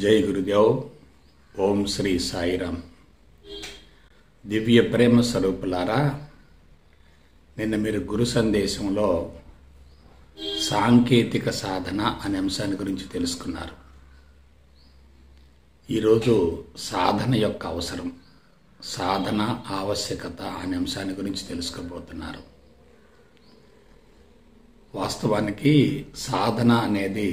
జై గురుదేవ్. ఓం శ్రీ సాయిరామ్. దివ్య ప్రేమ స్వరూపులారా, నిన్న మీరు గురు సందేశంలో సాంకేతిక సాధన అనే అంశాన్ని గురించి తెలుసుకున్నారు. ఈరోజు సాధన యొక్క అవసరం, సాధన ఆవశ్యకత అనే అంశాన్ని గురించి తెలుసుకోబోతున్నారు. వాస్తవానికి సాధన అనేది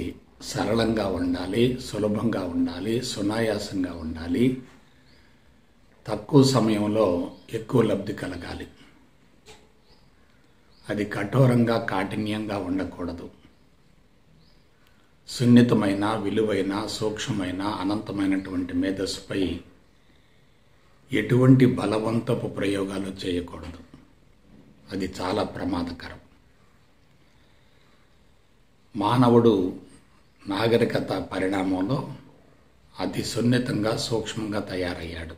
సరళంగా ఉండాలి, సులభంగా ఉండాలి, సునాయాసంగా ఉండాలి, తక్కువ సమయంలో ఎక్కువ లబ్ధి కలగాలి. అది కఠోరంగా కాఠిన్యంగా ఉండకూడదు. సున్నితమైన, విలువైన, సూక్ష్మమైన, అనంతమైనటువంటి మేధస్సుపై ఎటువంటి బలవంతపు ప్రయోగాలు చేయకూడదు. అది చాలా ప్రమాదకరం. మానవుడు నాగరికత పరిణామంలో అతి సున్నితంగా, సూక్ష్మంగా తయారయ్యాడు.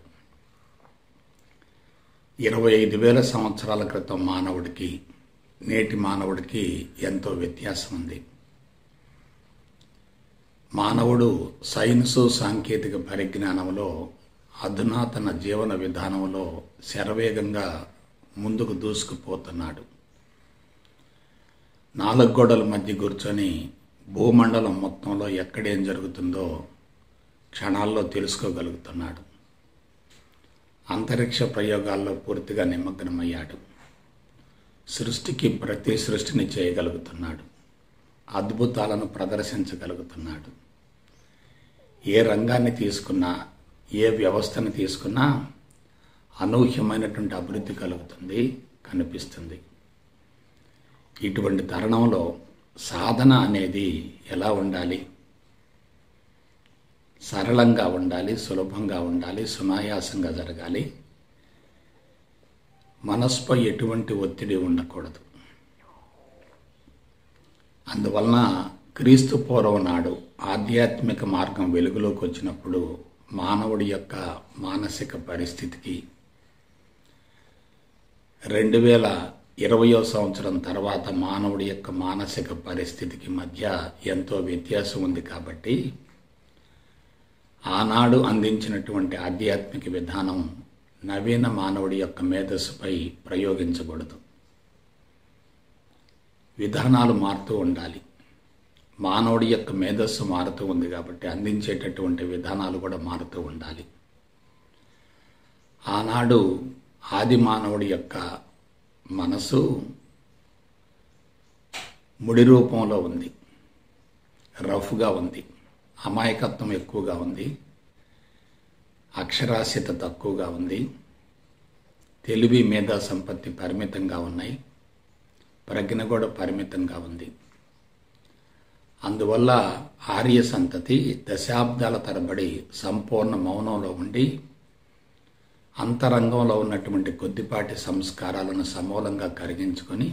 25,000 సంవత్సరాల క్రితం మానవుడికి నేటి మానవుడికి ఎంతో వ్యత్యాసం ఉంది. మానవుడు సైన్సు, సాంకేతిక పరిజ్ఞానంలో, అధునాతన జీవన విధానంలో శరవేగంగా ముందుకు దూసుకుపోతున్నాడు. 4 గోడల మధ్య కూర్చొని భూమండలం మొత్తంలో ఎక్కడేం జరుగుతుందో క్షణాల్లో తెలుసుకోగలుగుతున్నాడు. అంతరిక్ష ప్రయోగాల్లో పూర్తిగా నిమగ్నమయ్యాడు. సృష్టికి ప్రతి సృష్టిని చేయగలుగుతున్నాడు. అద్భుతాలను ప్రదర్శించగలుగుతున్నాడు. ఏ రంగాన్ని తీసుకున్నా, ఏ వ్యవస్థను తీసుకున్నా అనూహ్యమైనటువంటి అభివృద్ధి కలుగుతుంది, కనిపిస్తుంది. ఇటువంటి తరుణంలో సాధన అనేది ఎలా ఉండాలి? సరళంగా ఉండాలి, సులభంగా ఉండాలి, సునాయాసంగా జరగాలి. మనస్సుపై ఎటువంటి ఒత్తిడి ఉండకూడదు. అందువలన క్రీస్తు పూర్వం నాడు ఆధ్యాత్మిక మార్గం వెలుగులోకి వచ్చినప్పుడు మానవుడి యొక్క మానసిక పరిస్థితికి 2020వ సంవత్సరం తర్వాత మానవుడి యొక్క మానసిక పరిస్థితికి మధ్య ఎంతో వ్యత్యాసం ఉంది. కాబట్టి ఆనాడు అందించినటువంటి ఆధ్యాత్మిక విధానం నవీన మానవుడి యొక్క మేధస్సుపై ప్రయోగించకూడదు. విధానాలు మారుతూ ఉండాలి. మానవుడి యొక్క మేధస్సు మారుతూ ఉంది కాబట్టి అందించేటటువంటి విధానాలు కూడా మారుతూ ఉండాలి. ఆనాడు ఆది మానవుడి యొక్క మనసు ముడి రూపంలో ఉంది, రఫ్గా ఉంది, అమాయకత్వం ఎక్కువగా ఉంది, అక్షరాస్యత తక్కువగా ఉంది, తెలివి, మేధా సంపత్తి పరిమితంగా ఉన్నాయి, ప్రజ్ఞ కూడా పరిమితంగా ఉంది. అందువల్ల ఆర్య సంతతి దశాబ్దాల తరబడి సంపూర్ణ మౌనంలో ఉండి అంతరంగంలో ఉన్నటువంటి కొద్దిపాటి సంస్కారాలను సమూలంగా కరిగించుకొని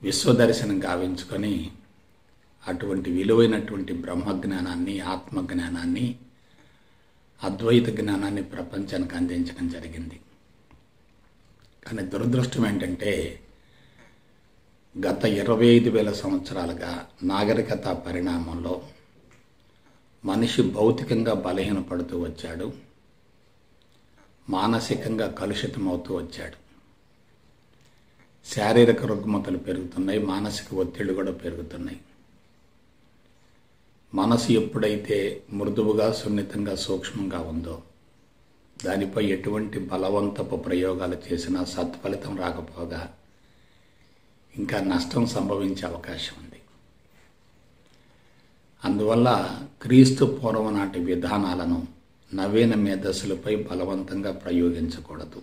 విశ్వదర్శనం గావించుకొని అటువంటి విలువైనటువంటి బ్రహ్మజ్ఞానాన్ని, ఆత్మజ్ఞానాన్ని, అద్వైత జ్ఞానాన్ని ప్రపంచానికి అందించడం జరిగింది. కానీ దురదృష్టం ఏంటంటే గత 25,000 సంవత్సరాలుగా నాగరికత పరిణామంలో మనిషి భౌతికంగా బలహీనపడుతూ వచ్చాడు, మానసికంగా కలుషితమవుతూ వచ్చాడు. శారీరక రుగ్మతలు పెరుగుతున్నాయి, మానసిక ఒత్తిళ్లు కూడా పెరుగుతున్నాయి. మనసు ఎప్పుడైతే మృదువుగా, సున్నితంగా, సూక్ష్మంగా ఉందో దానిపై ఎటువంటి బలవంతపు ప్రయోగాలు చేసినా సత్ఫలితం రాకపోగా ఇంకా నష్టం సంభవించే అవకాశం ఉంది. అందువల్ల క్రీస్తు పూర్వం నాటి విధానాలను నవీన మేధస్సులపై బలవంతంగా ప్రయోగించకూడదు.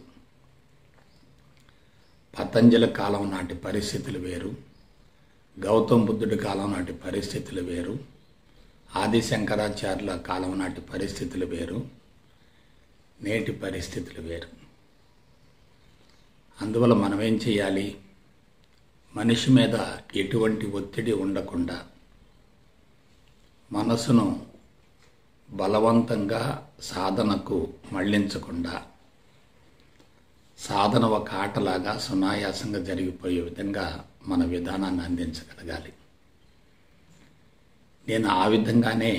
పతంజలి కాలం నాటి పరిస్థితులు వేరు, గౌతమ బుద్ధుడి కాలం నాటి పరిస్థితులు వేరు, ఆది శంకరాచార్యుల కాలం నాటి పరిస్థితులు వేరు, నేటి పరిస్థితులు వేరు. అందువల్ల మనం ఏం చేయాలి? మనిషి మీద ఎటువంటి ఒత్తిడి ఉండకుండా మనసును బలవంతంగా సాధనకు మళ్లించకుండా సాధన ఒక ఆటలాగా సునాయాసంగా జరిగిపోయే విధంగా మన విధానాన్ని అందించగలగాలి. నేను ఆ విధంగానే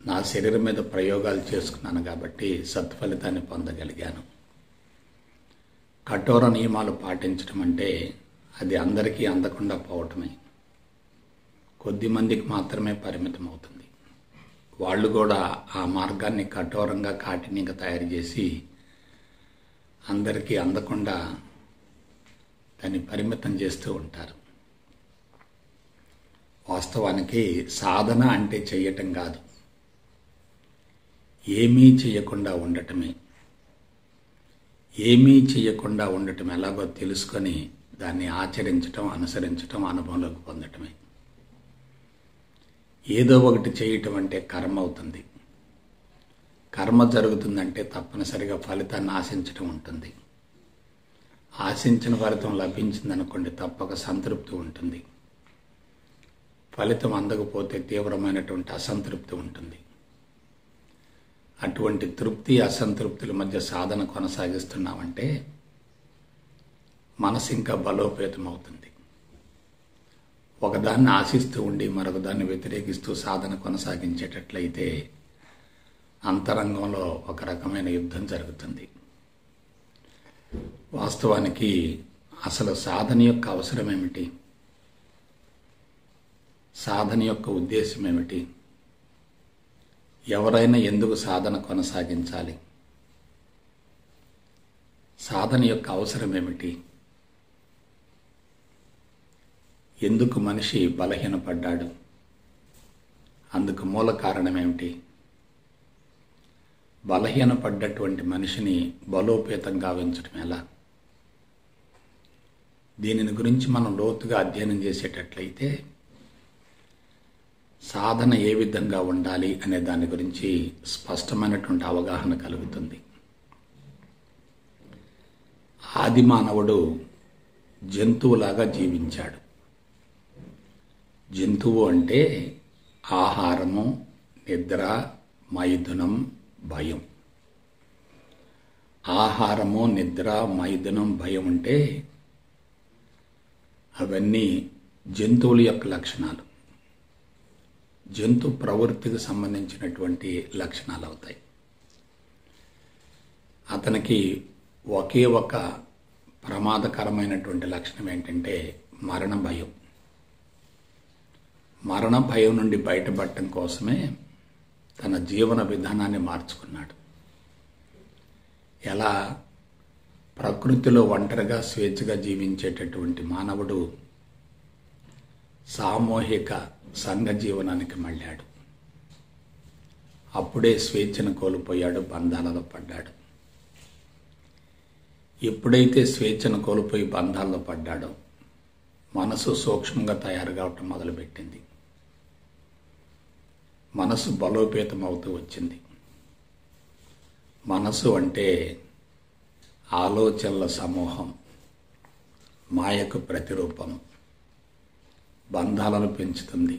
నా శరీరం మీద ప్రయోగాలు చేసుకున్నాను కాబట్టి సత్ఫలితాన్ని పొందగలిగాను. కఠోర నియమాలు పాటించడం అంటే అది అందరికీ అందకుండా పోవటమే. కొద్ది మందికి మాత్రమే పరిమితం అవుతుంది. వాళ్ళు కూడా ఆ మార్గాన్ని కఠోరంగా కాఠిన్యంగా తయారు చేసి అందరికీ అందకుండా దాన్ని పరిమితం చేస్తూ ఉంటారు. వాస్తవానికి సాధన అంటే చెయ్యటం కాదు, ఏమీ చేయకుండా ఉండటమే. ఏమీ చేయకుండా ఉండటం ఎలాగో తెలుసుకొని దాన్ని ఆచరించటం, అనుసరించటం, అనుభవంలోకి పొందటమే. ఏదో ఒకటి చేయటం అంటే కర్మ అవుతుంది. కర్మ జరుగుతుందంటే తప్పనిసరిగా ఫలితాన్ని ఆశించటం ఉంటుంది. ఆశించిన ఫలితం లభించిందనుకోండి, తప్పక సంతృప్తి ఉంటుంది. ఫలితం అందకపోతే తీవ్రమైనటువంటి అసంతృప్తి ఉంటుంది. అటువంటి తృప్తి అసంతృప్తుల మధ్య సాధన కొనసాగిస్తున్నామంటే మనసు ఇంకా బలోపేతం అవుతుంది. ఒకదాన్ని ఆశిస్తూ ఉండి మరొకదాన్ని వ్యతిరేకిస్తూ సాధన కొనసాగించేటట్లయితే అంతరంగంలో ఒక రకమైన యుద్ధం జరుగుతుంది. వాస్తవానికి అసలు సాధన యొక్క అవసరం ఏమిటి? సాధన యొక్క ఉద్దేశం ఏమిటి? ఎవరైనా ఎందుకు సాధన కొనసాగించాలి? సాధన యొక్క అవసరం ఏమిటి? ఎందుకు మనిషి బలహీనపడ్డాడు? అందుకు మూల కారణం ఏమిటి? బలహీనపడ్డటువంటి మనిషిని బలోపేతం గావించడం ఎలా? దీనిని గురించి మనం లోతుగా అధ్యయనం చేసేటట్లయితే సాధన ఏ విధంగా ఉండాలి అనే దాని గురించి స్పష్టమైనటువంటి అవగాహన కలుగుతుంది. ఆది మానవుడు జంతువులాగా జీవించాడు. జంతువు అంటే ఆహారము, నిద్ర, మైథునం, భయం. ఆహారము, నిద్ర, మైథునం, భయం అంటే అవన్నీ జంతువుల యొక్క లక్షణాలు, జంతు ప్రవృత్తికి సంబంధించినటువంటి లక్షణాలు అవుతాయి. అతనికి ఒకే ఒక ప్రమాదకరమైనటువంటి లక్షణం ఏంటంటే మరణ భయం. మరణ భయం నుండి బయటపడటం కోసమే తన జీవన విధానాన్ని మార్చుకున్నాడు. ఎలా? ప్రకృతిలో ఒంటరిగా స్వేచ్ఛగా జీవించేటటువంటి మానవుడు సామూహిక సంఘ జీవనానికి మళ్ళాడు. అప్పుడే స్వేచ్ఛను కోల్పోయాడు, బంధాలలో పడ్డాడు. ఎప్పుడైతే స్వేచ్ఛను కోల్పోయి బంధాల్లో పడ్డాడో మనసు సూక్ష్మంగా తయారు కావటం మొదలుపెట్టింది. మనసు బలోపేతం అవుతూ వచ్చింది. మనసు అంటే ఆలోచనల సమూహం, మాయకు ప్రతిరూపం. బంధాలను పెంచుతుంది,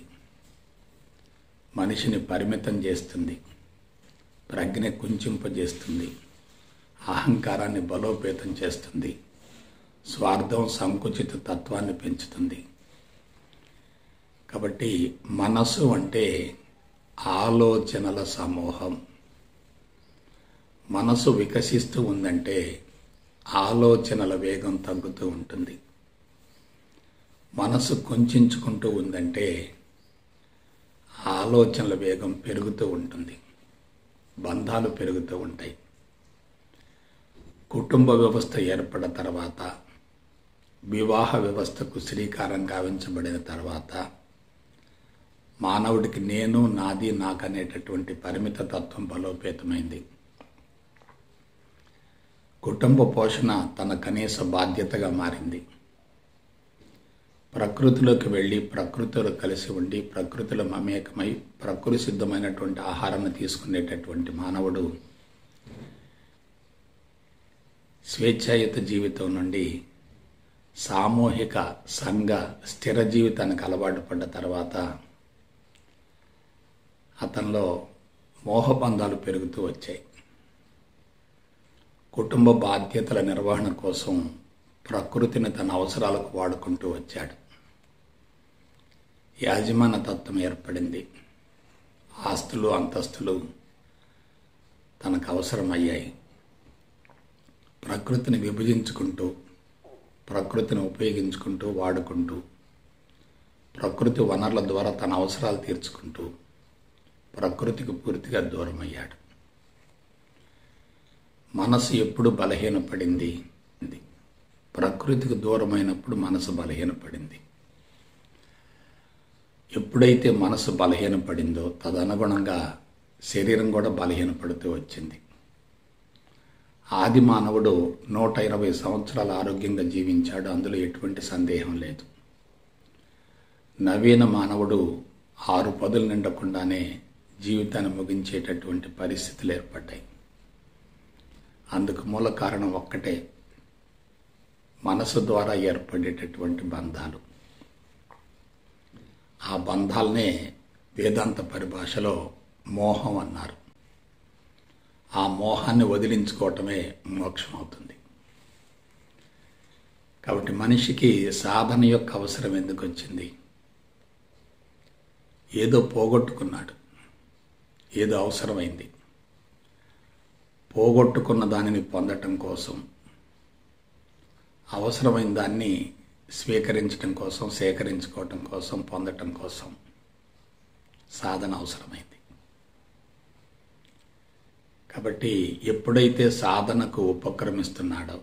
మనిషిని పరిమితం చేస్తుంది, ప్రజ్ఞ కుంచింపజేస్తుంది, అహంకారాన్ని బలోపేతం చేస్తుంది, స్వార్థం, సంకుచిత తత్వాన్ని పెంచుతుంది. కాబట్టి మనసు అంటే ఆలోచనల సమూహం. మనసు వికసిస్తూ ఉందంటే ఆలోచనల వేగం తగ్గుతూ ఉంటుంది. మనసు కుంచుకుంటూ ఉందంటే ఆలోచనల వేగం పెరుగుతూ ఉంటుంది, బంధాలు పెరుగుతూ ఉంటాయి. కుటుంబ వ్యవస్థ ఏర్పడిన తర్వాత, వివాహ వ్యవస్థకు శ్రీకారం గావించబడిన తర్వాత మానవుడికి నేను, నాది, నాకనేటటువంటి పరిమిత తత్వం బలోపేతమైంది. కుటుంబ పోషణ తన కనీస బాధ్యతగా మారింది. ప్రకృతిలోకి వెళ్ళి ప్రకృతిలో కలిసి ఉండి ప్రకృతిలో మమేకమై ప్రకృతి సిద్ధమైనటువంటి ఆహారాన్ని తీసుకునేటటువంటి మానవుడు స్వేచ్ఛాయుత జీవితం నుండి సామూహిక సంఘ స్థిర జీవితానికి అలవాటు పడ్డ తర్వాత అతనిలో మోహబంధాలు పెరుగుతూ వచ్చాయి. కుటుంబ బాధ్యతల నిర్వహణ కోసం ప్రకృతిని తన అవసరాలకు వాడుకుంటూ వచ్చాడు. యాజమాన్య తత్వం ఏర్పడింది. ఆస్తులు అంతస్తులు తనకు అవసరమయ్యాయి. ప్రకృతిని విభజించుకుంటూ, ప్రకృతిని ఉపయోగించుకుంటూ, వాడుకుంటూ, ప్రకృతి వనరుల ద్వారా తన అవసరాలు తీర్చుకుంటూ ప్రకృతికి పూర్తిగా దూరమయ్యాడు. మనసు ఎప్పుడు బలహీనపడింది? ప్రకృతికి దూరమైనప్పుడు మనసు బలహీనపడింది. ఎప్పుడైతే మనసు బలహీనపడిందో తదనుగుణంగా శరీరం కూడా బలహీనపడుతూ వచ్చింది. ఆది మానవుడు 120 సంవత్సరాలు ఆరోగ్యంగా జీవించాడు, అందులో ఎటువంటి సందేహం లేదు. నవీన మానవుడు 6 పదులు నిండకుండానే జీవితాన్ని ముగించేటటువంటి పరిస్థితులు ఏర్పడ్డాయి. అందుకు మూల కారణం ఒక్కటే, మనసు ద్వారా ఏర్పడేటటువంటి బంధాలు. ఆ బంధాలనే వేదాంత పరిభాషలో మోహం అన్నారు. ఆ మోహాన్ని వదిలించుకోవటమే మోక్షం అవుతుంది. కాబట్టి మనిషికి సాధన యొక్క అవసరం ఎందుకు వచ్చింది? ఏదో పోగొట్టుకున్నాడు, ఏదో అవసరమైంది. పోగొట్టుకున్న దానిని పొందటం కోసం, అవసరమైన దాన్ని స్వీకరించడం కోసం, సేకరించుకోవటం కోసం, పొందటం కోసం సాధన అవసరమైంది. కాబట్టి ఎప్పుడైతే సాధనకు ఉపక్రమిస్తున్నాడో,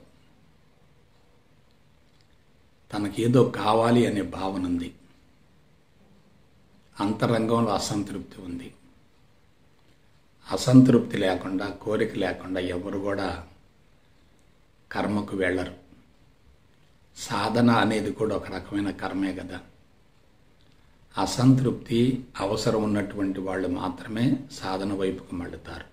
తనకేదో కావాలి అనే భావన ఉంది, అంతరంగంలో అసంతృప్తి ఉంది. అసంతృప్తి లేకుండా, కోరిక లేకుండా ఎవరు కూడా కర్మకు వెళ్ళరు. సాధన అనేది కూడా ఒక రకమైన కర్మే కదా. అసంతృప్తి, అవసరం ఉన్నటువంటి వాళ్ళు మాత్రమే సాధన వైపుకు మళ్ళుతారు.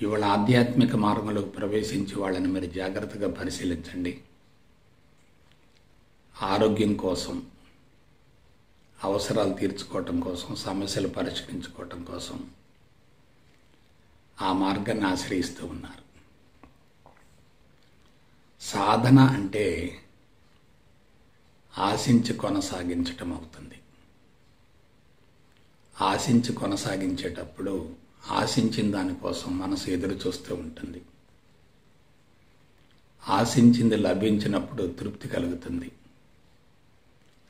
ఇవాళ ఆధ్యాత్మిక మార్గంలోకి ప్రవేశించి వాళ్ళని మీరు జాగ్రత్తగా పరిశీలించండి. ఆరోగ్యం కోసం, అవసరాలు తీర్చుకోవటం కోసం, సమస్యలు పరిష్కరించుకోవటం కోసం ఆ మార్గాన్ని ఆశ్రయిస్తూ ఉన్నారు. సాధన అంటే ఆశించి కొనసాగించటం అవుతుంది. ఆశించి కొనసాగించేటప్పుడు ఆశించిన దానికోసం మనసు ఎదురు చూస్తూ ఉంటుంది. ఆశించింది లభించినప్పుడు తృప్తి కలుగుతుంది,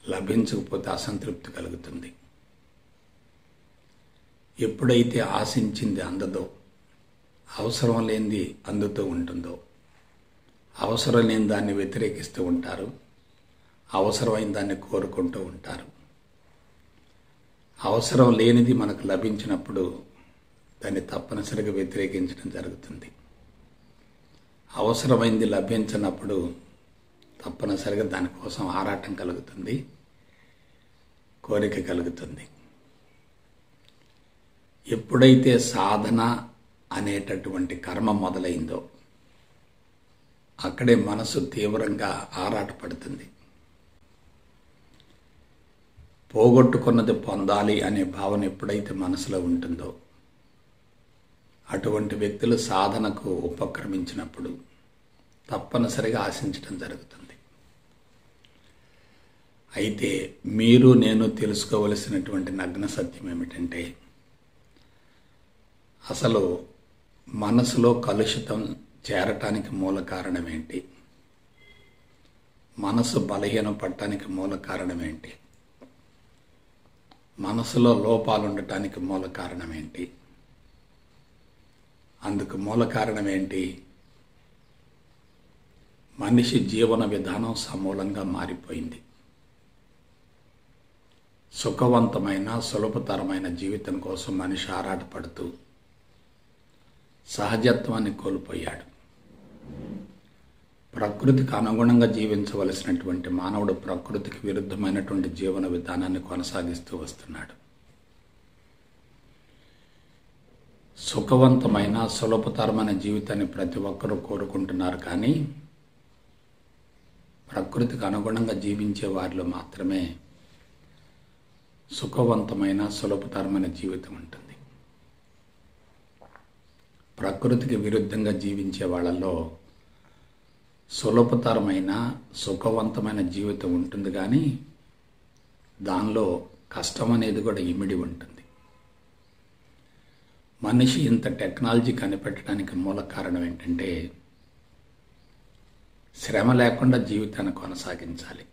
లభించకపోతే అసంతృప్తి కలుగుతుంది. ఎప్పుడైతే ఆశించింది అందదో, అవసరం లేనిది అందుతూ ఉంటుందో, అవసరం లేని దాన్ని వ్యతిరేకిస్తూ ఉంటారు, అవసరమైన దాన్ని కోరుకుంటూ ఉంటారు. అవసరం లేనిది మనకు లభించినప్పుడు దాన్ని తప్పనిసరిగా వ్యతిరేకించడం జరుగుతుంది. అవసరమైంది లభించినప్పుడు తప్పనిసరిగా దానికోసం ఆరాటం కలుగుతుంది, కోరిక కలుగుతుంది. ఎప్పుడైతే సాధన అనేటటువంటి కర్మ మొదలైందో అక్కడే మనసు తీవ్రంగా ఆరాటపడుతుంది. పోగొట్టుకున్నది పొందాలి అనే భావన ఎప్పుడైతే మనసులో ఉంటుందో అటువంటి వ్యక్తులు సాధనకు ఉపక్రమించినప్పుడు తప్పనిసరిగా ఆశించడం జరుగుతుంది. అయితే మీరు నేను తెలుసుకోవలసినటువంటి నగ్న సత్యం ఏమిటంటే, అసలు మనసులో కలుషితం చేరటానికి మూల కారణం ఏంటి? మనసు బలహీనం పడటానికి మూల కారణం ఏంటి? మనసులో లోపాలు ఉండటానికి మూల కారణం ఏంటి? అందుకు మూల కారణం ఏంటి? మనిషి జీవన విధానం సమూలంగా మారిపోయింది. సుఖవంతమైన, సులభతరమైన జీవితం కోసం మనిషి ఆరాటపడుతూ సహజత్వాన్ని కోల్పోయాడు. ప్రకృతికి అనుగుణంగా జీవించవలసినటువంటి మానవుడు ప్రకృతికి విరుద్ధమైనటువంటి జీవన విధానాన్ని కొనసాగిస్తూ వస్తున్నాడు. సుఖవంతమైన, సులభతరమైన జీవితాన్ని ప్రతి ఒక్కరూ కోరుకుంటున్నారు, కానీ ప్రకృతికి అనుగుణంగా జీవించే వారిలో మాత్రమే సుఖవంతమైన, సులభతరమైన జీవితం ఉంటుంది. ప్రకృతికి విరుద్ధంగా జీవించే వాళ్ళల్లో సులభతరమైన, సుఖవంతమైన జీవితం ఉంటుంది, కానీ దానిలో కష్టం అనేది కూడా ఇమిడి ఉంటుంది. మనిషి ఇంత టెక్నాలజీ కనిపెట్టడానికి మూల కారణం ఏంటంటే శ్రమ లేకుండా జీవితాన్ని కొనసాగించాలి,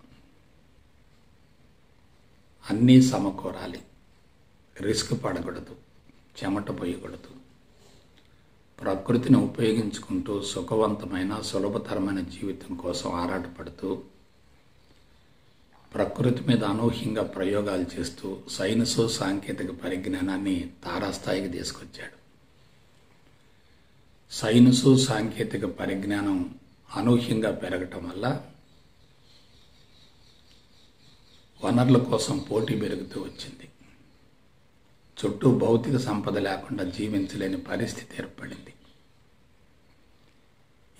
అన్నీ సమకూరాలి, రిస్క్ పడకూడదు, చెమట పోయకూడదు, ప్రకృతిని ఉపయోగించుకుంటూ సుఖవంతమైన సులభతరమైన జీవితం కోసం ఆరాటపడుతూ ప్రకృతి మీద అనూహ్యంగా ప్రయోగాలు చేస్తూ సైన్సు సాంకేతిక పరిజ్ఞానాన్ని తారాస్థాయికి తీసుకొచ్చాడు. సైన్సు సాంకేతిక పరిజ్ఞానం అనూహ్యంగా పెరగటం వల్ల వనరుల కోసం పోటీ పెరుగుతూ వచ్చింది. చుట్టూ భౌతిక సంపద లేకుండా జీవించలేని పరిస్థితి ఏర్పడింది.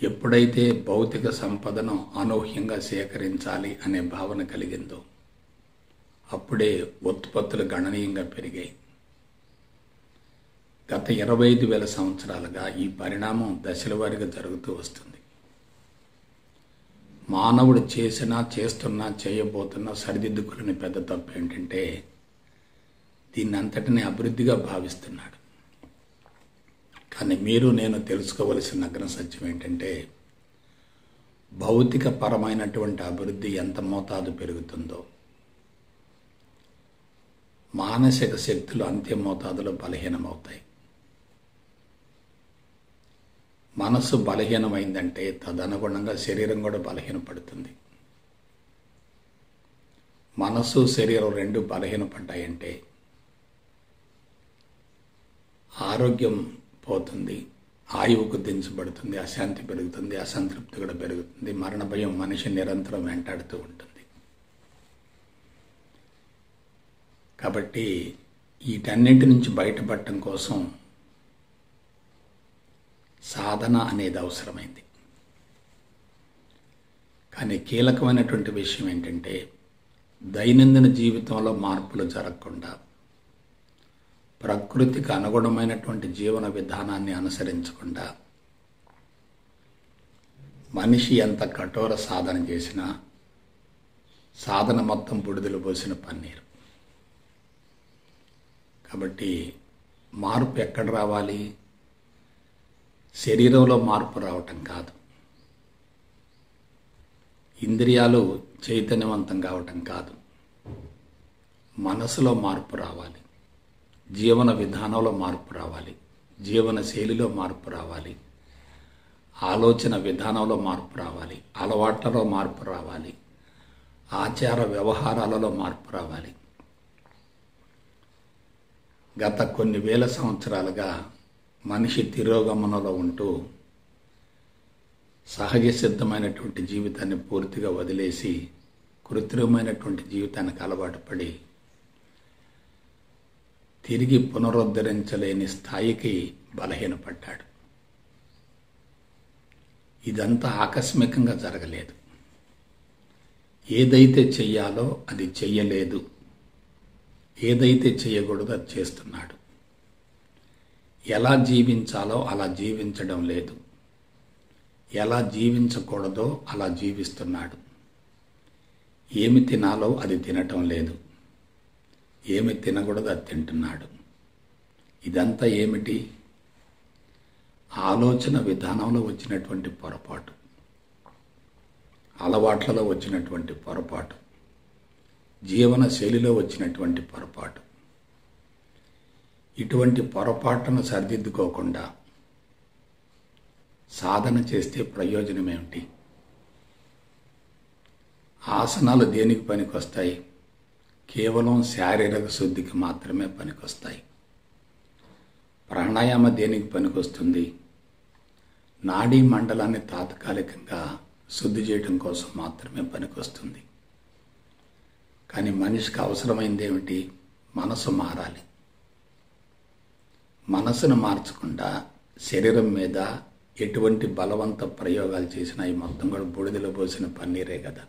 ఎప్పుడైతే భౌతిక సంపదను అనూహ్యంగా సేకరించాలి అనే భావన కలిగిందో అప్పుడే ఉత్పత్తులు గణనీయంగా పెరిగాయి. గత 25,000 సంవత్సరాలుగా ఈ పరిణామం దశల వారీగా జరుగుతూ వస్తుంది. మానవుడు చేస్తున్నా చేయబోతున్నా సరిదిద్దుకునే పెద్ద తప్పు ఏంటంటే దీన్ని అంతటినీ అభివృద్ధిగా భావిస్తున్నాడు. కానీ మీరు నేను తెలుసుకోవలసిన నగ్న సత్యం ఏంటంటే భౌతిక పరమైనటువంటి అభివృద్ధి ఎంత మోతాదు పెరుగుతుందో మానసిక శక్తులు అంతే మోతాదులో బలహీనమవుతాయి. మనసు బలహీనమైందంటే తదనుగుణంగా శరీరం కూడా బలహీనపడుతుంది. మనసు శరీరం రెండు బలహీనపడ్డాయంటే ఆరోగ్యం పోతుంది, ఆయువుకు దించబడుతుంది, అశాంతి పెరుగుతుంది, అసంతృప్తి కూడా పెరుగుతుంది, మరణ భయం మనిషి నిరంతరం వెంటాడుతూ ఉంటుంది. కాబట్టి వీటన్నింటి నుంచి బయటపడటం కోసం సాధన అనేది అవసరమైంది. కానీ కీలకమైనటువంటి విషయం ఏంటంటే దైనందిన జీవితంలో మార్పులు జరగకుండా ప్రకృతికి అనుగుణమైనటువంటి జీవన విధానాన్ని అనుసరించకుండా మనిషి ఎంత కఠోర సాధన చేసినా సాధన మొత్తం బుడిదలు పోసిన పన్నీరు. కాబట్టి మార్పు ఎక్కడ రావాలి? శరీరంలో మార్పు రావటం కాదు, ఇంద్రియాలు చైతన్యవంతం కావటం కాదు, మనసులో మార్పు రావాలి, జీవన విధానంలో మార్పు రావాలి, జీవన శైలిలో మార్పు రావాలి, ఆలోచన విధానంలో మార్పు రావాలి, అలవాట్లలో మార్పు రావాలి, ఆచార వ్యవహారాలలో మార్పు రావాలి. గత కొన్ని వేల సంవత్సరాలుగా మనిషి తిరోగమనంలో ఉంటూ సహజ సిద్ధమైనటువంటి జీవితాన్ని పూర్తిగా వదిలేసి కృత్రిమమైనటువంటి జీవితానికి అలవాటు పడి తిరిగి పునరుద్ధరించలేని స్థాయికి బలహీనపడ్డాడు. ఇదంతా ఆకస్మికంగా జరగలేదు. ఏదైతే చెయ్యాలో అది చెయ్యలేదు, ఏదైతే చేయకూడదో అది చేస్తున్నాడు. ఎలా జీవించాలో అలా జీవించడం లేదు, ఎలా జీవించకూడదో అలా జీవిస్తున్నాడు. ఏమి తినాలో అది తినటం లేదు, ఏమి తినకూడదు అది తింటున్నాడు. ఇదంతా ఏమిటి? ఆలోచన విధానంలో వచ్చినటువంటి పొరపాటు, అలవాట్లలో వచ్చినటువంటి పొరపాటు, జీవన శైలిలో వచ్చినటువంటి పొరపాటు. ఇటువంటి పొరపాటును సరిదిద్దుకోకుండా సాధన చేస్తే ప్రయోజనం ఏమిటి? ఆసనాలు దేనికి పనికొస్తాయి? కేవలం శారీరక శుద్ధికి మాత్రమే పనికొస్తాయి. ప్రాణాయామ దేనికి పనికొస్తుంది? నాడీ మండలాన్ని తాత్కాలికంగా శుద్ధి చేయడం కోసం మాత్రమే పనికొస్తుంది. కానీ మనిషికి అవసరమైంది ఏమిటి? మనసు మారాలి. మనసును మార్చకుండా శరీరం మీద ఎటువంటి బలవంత ప్రయోగాలు చేసినా ఈ మొత్తం కూడా బూడిదలో పోసిన పన్నీరే కదా.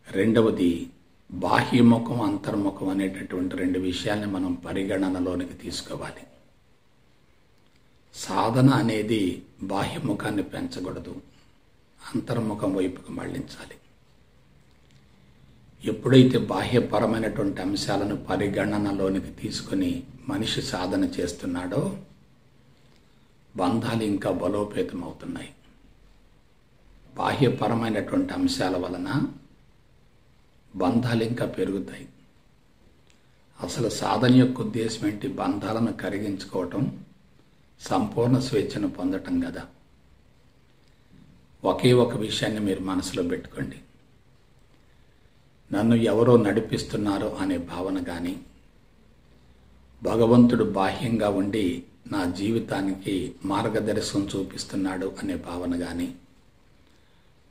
రెండవది బాహ్యముఖం, అంతర్ముఖం అనేటటువంటి రెండు విషయాల్ని మనం పరిగణనలోనికి తీసుకోవాలి. సాధన అనేది బాహ్యముఖాన్ని పెంచకూడదు, అంతర్ముఖం వైపుకు మళ్లించాలి. ఎప్పుడైతే బాహ్యపరమైనటువంటి అంశాలను పరిగణనలోనికి తీసుకొని మనిషి సాధన చేస్తున్నాడో బంధాలు ఇంకా బలోపేతమవుతున్నాయి. బాహ్యపరమైనటువంటి అంశాల వలన బంధాలు ఇంకా పెరుగుతాయి. అసలు సాధన యొక్క ఉద్దేశం ఏంటి? బంధాలను కరిగించుకోవటం, సంపూర్ణ స్వేచ్ఛను పొందటం కదా. ఒకే ఒక విషయాన్ని మీరు మనసులో పెట్టుకోండి. నన్ను ఎవరో నడిపిస్తున్నారు అనే భావన కానీ, భగవంతుడు బాహ్యంగా ఉండి నా జీవితానికి మార్గదర్శనం చూపిస్తున్నాడు అనే భావన కానీ,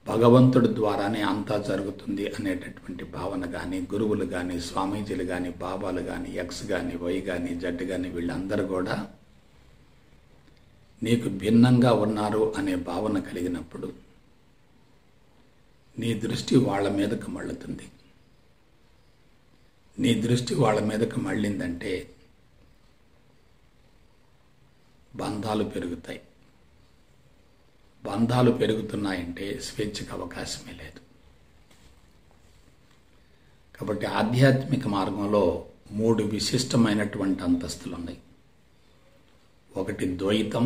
భగవంతుడి ద్వారానే అంతా జరుగుతుంది అనేటటువంటి భావన కానీ, గురువులు కానీ, స్వామీజీలు కానీ, బాబాలు కానీ, ఎక్స్ కానీ, వై కానీ, జడ్ కానీ, వీళ్ళందరూ కూడా నీకు భిన్నంగా ఉన్నారు అనే భావన కలిగినప్పుడు నీ దృష్టి వాళ్ళ మీదకు మళ్ళుతుంది. నీ దృష్టి వాళ్ళ మీదకు మళ్ళిందంటే బంధాలు పెరుగుతాయి. బంధాలు పెరుగుతున్నాయంటే స్వేచ్ఛకు అవకాశమే లేదు. కాబట్టి ఆధ్యాత్మిక మార్గంలో 3 విశిష్టమైనటువంటి అంతస్తులు ఉన్నాయి. 1 ద్వైతం,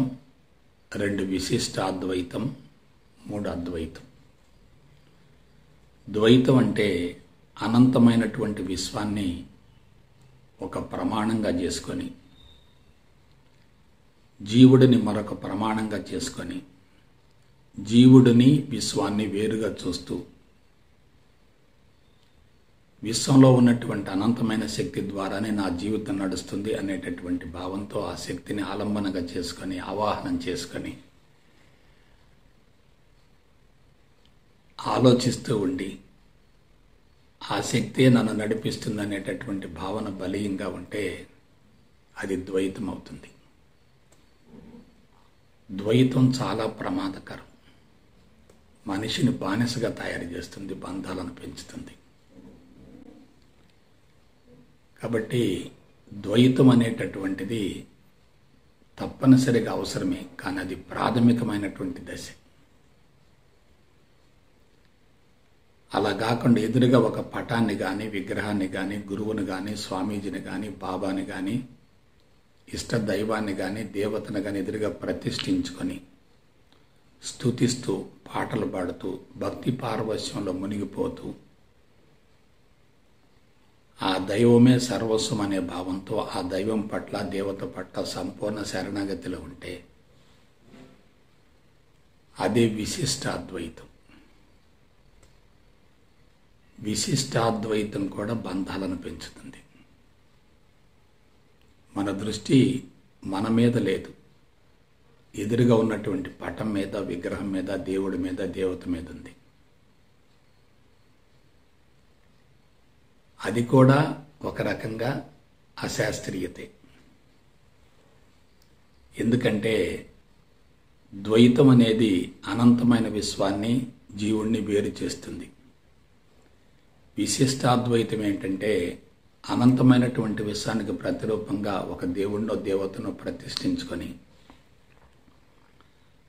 2 విశిష్టాద్వైతం, 3 అద్వైతం. ద్వైతం అంటే అనంతమైనటువంటి విశ్వాన్ని ఒక ప్రమాణంగా చేసుకొని, జీవుడిని మరొక ప్రమాణంగా చేసుకొని, జీవుడిని విశ్వాన్ని వేరుగా చూస్తూ, విశ్వంలో ఉన్నటువంటి అనంతమైన శక్తి ద్వారానే నా జీవితం నడుస్తుంది అనేటటువంటి భావంతో ఆ శక్తిని ఆలంబనగా చేసుకొని, ఆవాహనం చేసుకొని ఆలోచిస్తూ ఉండి ఆ శక్తే నన్ను నడిపిస్తుంది అనేటటువంటి భావన బలీయంగా ఉంటే అది ద్వైతం అవుతుంది. ద్వైతం చాలా ప్రమాదకరం. మనిషిని బానిసగా తయారు చేస్తుంది, బంధాలను పెంచుతుంది. కాబట్టి ద్వైతం అనేటటువంటిది తప్పనిసరిగా అవసరమే, కానీ అది ప్రాథమికమైనటువంటి దశ. అలా కాకుండా ఎదురుగా ఒక పటాన్ని కానీ, విగ్రహాన్ని కానీ, గురువుని కానీ, స్వామీజీని కానీ, బాబాని కానీ, ఇష్ట దైవాన్ని కానీ, దేవతను కానీ ఎదురుగా ప్రతిష్ఠించుకొని స్తుతిస్తూ, పాటలు పాడుతూ, భక్తి పారవశ్యంలో మునిగిపోతూ, ఆ దైవమే సర్వస్వం అనే భావంతో ఆ దైవం పట్ల, దేవత పట్ల సంపూర్ణ శరణాగతిలో ఉంటే అదే విశిష్టాద్వైతం. విశిష్టాద్వైతం కూడా బంధాలను పెంచుతుంది. మన దృష్టి మన మీద లేదు, ఎదురుగా ఉన్నటువంటి పటం మీద, విగ్రహం మీద, దేవుడి మీద, దేవత మీద ఉంది. అది కూడా ఒక రకంగా అశాస్త్రీయతే. ఎందుకంటే ద్వైతం అనేది అనంతమైన విశ్వాన్ని, జీవుణ్ణి వేరు చేస్తుంది. విశిష్టాద్వైతం ఏంటంటే అనంతమైనటువంటి విశ్వానికి ప్రతిరూపంగా ఒక దేవుణ్ణో దేవతను ప్రతిష్ఠించుకొని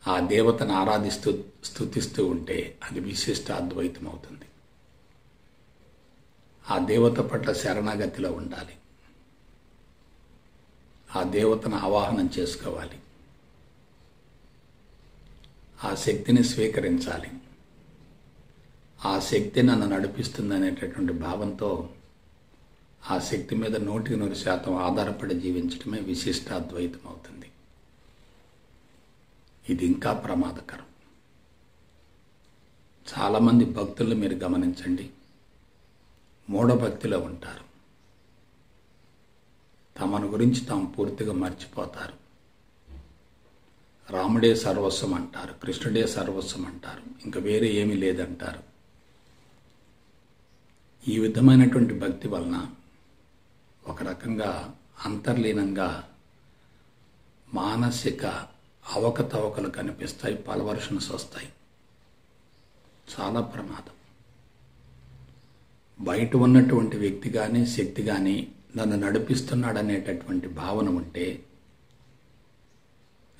ఆ దేవతను ఆరాధిస్తూ, స్తుతిస్తూ ఉంటే అది విశిష్టాద్వైతం అవుతుంది. ఆ దేవత పట్ల శరణాగతిలో ఉండాలి, ఆ దేవతను ఆవాహనం చేసుకోవాలి, ఆ శక్తిని స్వీకరించాలి. ఆ శక్తి నన్ను నడిపిస్తుంది అనేటటువంటి భావంతో ఆ శక్తి మీద 100% ఆధారపడి జీవించడమే విశిష్టాద్వైతం అవుతుంది. ఇది ఇంకా ప్రమాదకరం. చాలామంది భక్తులు మీరు గమనించండి, మూఢభక్తిలో ఉంటారు. తమను గురించి తాము పూర్తిగా మర్చిపోతారు. రాముడే సర్వస్వం అంటారు, కృష్ణుడే సర్వస్వం అంటారు, ఇంకా వేరే ఏమీ లేదంటారు. ఈ విధమైనటువంటి భక్తి వలన ఒక రకంగా అంతర్లీనంగా మానసిక అవకతవకలు కనిపిస్తాయి, పల్వర్షన్స్ వస్తాయి. చాలా ప్రమాదం. బయట ఉన్నటువంటి వ్యక్తి కానీ, శక్తి కానీ నన్ను నడిపిస్తున్నాడనేటటువంటి భావన ఉంటే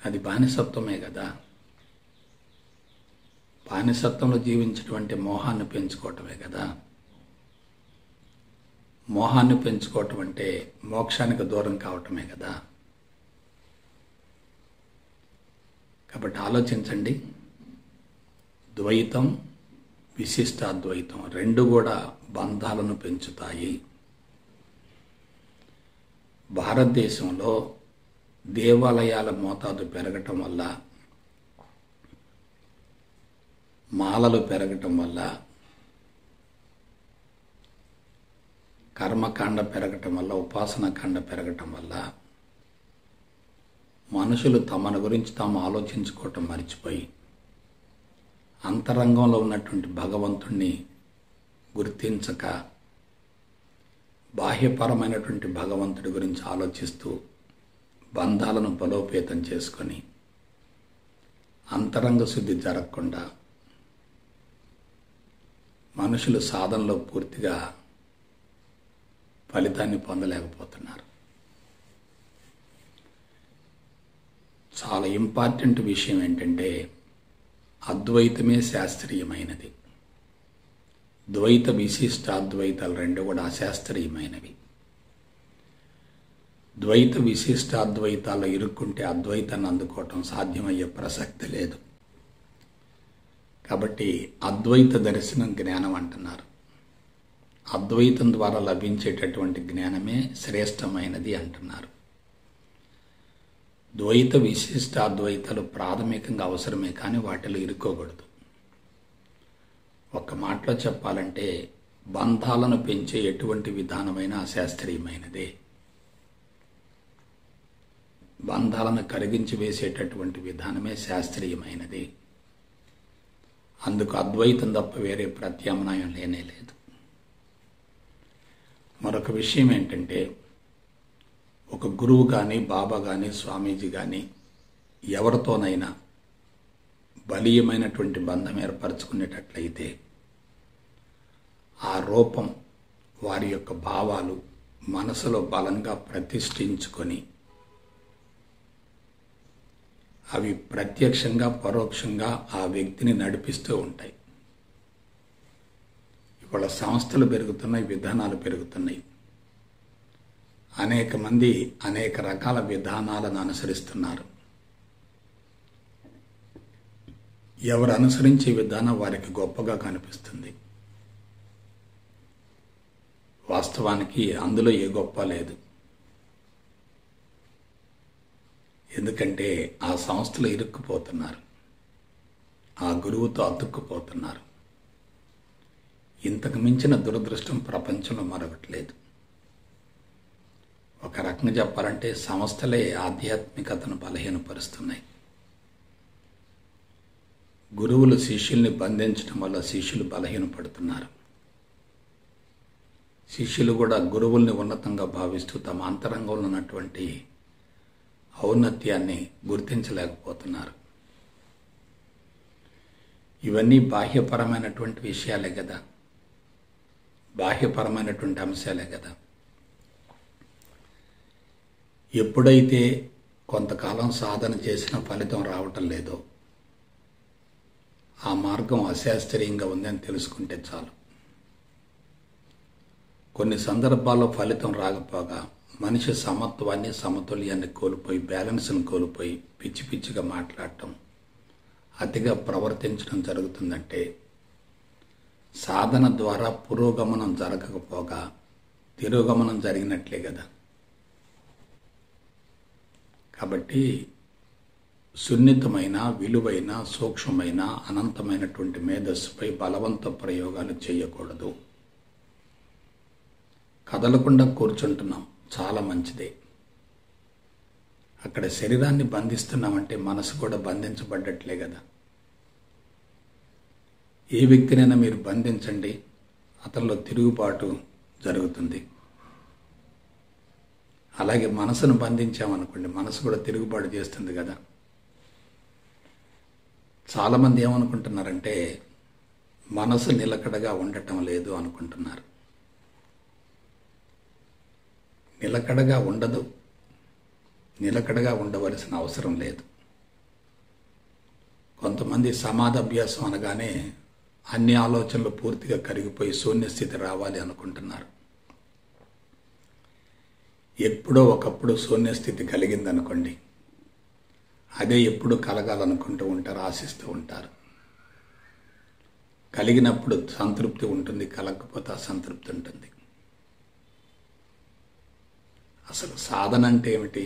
అది బానిసత్వమే కదా. బానిసత్వంలో జీవించడం అంటే మోహాన్ని పెంచుకోవటమే కదా. మోహాన్ని పెంచుకోవటం అంటే మోక్షానికి దూరం కావటమే కదా. కాబట్టి ఆలోచించండి, ద్వైతం విశిష్టాద్వైతం రెండు కూడా బంధాలను పెంచుతాయి. భారతదేశంలో దేవాలయాల మోతాదు పెరగటం వల్ల, మాలలు పెరగటం వల్ల, కర్మకాండ పెరగటం వల్ల, ఉపాసనకాండ పెరగటం వల్ల మనుషులు తమను గురించి తాము ఆలోచించుకోవటం మర్చిపోయి అంతరంగంలో ఉన్నటువంటి భగవంతుణ్ణి గుర్తించక బాహ్యపరమైనటువంటి భగవంతుడి గురించి ఆలోచిస్తూ బంధాలను బలోపేతం చేసుకొని అంతరంగ శుద్ధి జరగకుండా మనుషులు సాధనలో పూర్తిగా ఫలితాన్ని పొందలేకపోతున్నారు. చాలా ఇంపార్టెంట్ విషయం ఏంటంటే అద్వైతమే శాస్త్రీయమైనది. ద్వైత విశిష్టాద్వైతాలు రెండు కూడా అశాస్త్రీయమైనవి. ద్వైత విశిష్టాద్వైతాలు ఇరుక్కుంటే అద్వైతాన్ని అందుకోవటం సాధ్యమయ్యే ప్రసక్తి లేదు. కాబట్టి అద్వైత దర్శనం జ్ఞానం అంటున్నారు. అద్వైతం ద్వారా లభించేటటువంటి జ్ఞానమే శ్రేష్టమైనది అంటున్నారు. ద్వైత విశిష్టాద్వైతాలు ప్రాథమికంగా అవసరమే, కానీ వాటిలో ఇరుక్కోకూడదు. ఒక్క మాటలో చెప్పాలంటే బంధాలను పెంచే ఎటువంటి విధానమైన అశాస్త్రీయమైనదే. బంధాలను కరిగించి వేసేటటువంటి విధానమే శాస్త్రీయమైనది. అందుకు అద్వైతం తప్ప వేరే ప్రత్యామ్నాయం లేనే లేదు. మరొక విషయం ఏంటంటే, ఒక గురువు కానీ, బాబా కానీ, స్వామీజీ కానీ ఎవరితోనైనా బలీయమైనటువంటి బంధం ఏర్పరచుకునేటట్లయితే ఆ రూపం, వారి యొక్క భావాలు మనసులో బలంగా ప్రతిష్ఠించుకొని అవి ప్రత్యక్షంగా పరోక్షంగా ఆ వ్యక్తిని నడిపిస్తూ ఉంటాయి. ఇవాళ సంస్థలు పెరుగుతున్నాయి, విధానాలు పెరుగుతున్నాయి. అనేక మంది అనేక రకాల విధానాలను అనుసరిస్తున్నారు. ఎవరు అనుసరించే విధానం వారికి గొప్పగా కనిపిస్తుంది. వాస్తవానికి అందులో ఏ గొప్ప లేదు. ఎందుకంటే ఆ సంస్థలు ఇరుక్కుపోతున్నారు, ఆ గురువుతో అతుక్కుపోతున్నారు. ఇంతకు మించిన దురదృష్టం ప్రపంచంలో మరొకటి లేదు. ఒక రకంగా చెప్పాలంటే సంస్థలే ఆధ్యాత్మికతను బలహీనపరుస్తున్నాయి. గురువులు శిష్యుల్ని బంధించడం వల్ల శిష్యులు బలహీనపడుతున్నారు. శిష్యులు కూడా గురువుల్ని ఉన్నతంగా భావిస్తూ తమ అంతరంగంలో ఉన్నటువంటి ఔన్నత్యాన్ని గుర్తించలేకపోతున్నారు. ఇవన్నీ బాహ్యపరమైనటువంటి విషయాలే కదా, బాహ్యపరమైనటువంటి అంశాలే కదా. ఎప్పుడైతే కొంతకాలం సాధన చేసిన ఫలితం రావటం లేదో, ఆ మార్గం అశాస్త్రీయంగా ఉందని తెలుసుకుంటే చాలు. కొన్ని సందర్భాల్లో ఫలితం రాకపోగా మనిషి సమత్వాన్ని, సమతుల్యాన్ని కోల్పోయి, బ్యాలెన్స్ను కోల్పోయి పిచ్చి పిచ్చిగా మాట్లాడటం, అతిగా ప్రవర్తించడం జరుగుతుందంటే సాధన ద్వారా పురోగమనం జరగకపోగా తిరోగమనం జరిగినట్లే కదా. కాబట్టి సున్నితమైన, విలువైన, సూక్ష్మమైన, అనంతమైనటువంటి మేధస్సుపై బలవంత ప్రయోగాలు చేయకూడదు. కదలకుండా కూర్చుంటున్నాం, చాలా మంచిదే. అక్కడ శరీరాన్ని బంధిస్తున్నామంటే మనసు కూడా బంధించబడ్డట్లే కదా. ఏ వ్యక్తినైనా మీరు బంధించండి, అతనిలో తిరుగుబాటు జరుగుతుంది. అలాగే మనసును బంధించామనుకోండి, మనసు కూడా తిరుగుబాటు చేస్తుంది కదా. చాలామంది ఏమనుకుంటున్నారంటే మనసు నిలకడగా ఉండటం లేదు అనుకుంటున్నారు. నిలకడగా ఉండదు, నిలకడగా ఉండవలసిన అవసరం లేదు. కొంతమంది సమాధాభ్యాసం అనగానే అన్ని ఆలోచనలు పూర్తిగా కరిగిపోయి శూన్యస్థితి రావాలి అనుకుంటున్నారు. ఎప్పుడో ఒకప్పుడు శూన్యస్థితి కలిగిందనుకోండి, అదే ఎప్పుడు కలగాలనుకుంటూ ఉంటారు, ఆశిస్తూ ఉంటారు. కలిగినప్పుడు సంతృప్తి ఉంటుంది, కలగకపోతే అసంతృప్తి ఉంటుంది. అసలు సాధన అంటే ఏమిటి?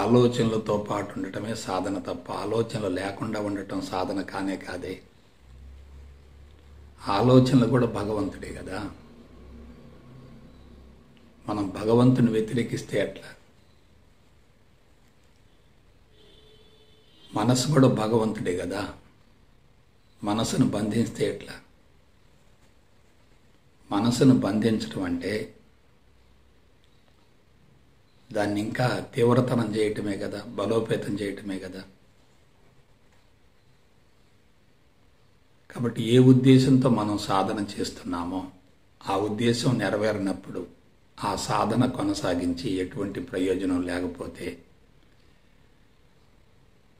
ఆలోచనలతో పాటు ఉండటమే సాధన తప్ప ఆలోచనలు లేకుండా ఉండటం సాధన కానే కాదే. ఆలోచనలు కూడా భగవంతుడే కదా. మనం భగవంతుని వ్యతిరేకిస్తే ఎట్లా? మనసు కూడా భగవంతుడే కదా. మనసును బంధిస్తే ఎట్లా? మనసును బంధించడం అంటే దాన్ని ఇంకా తీవ్రతరం చేయటమే కదా, బలోపేతం చేయటమే కదా. కాబట్టి ఏ ఉద్దేశంతో మనం సాధన చేస్తున్నామో ఆ ఉద్దేశం నెరవేరినప్పుడు ఆ సాధన కొనసాగించి ఎటువంటి ప్రయోజనం లేకపోతే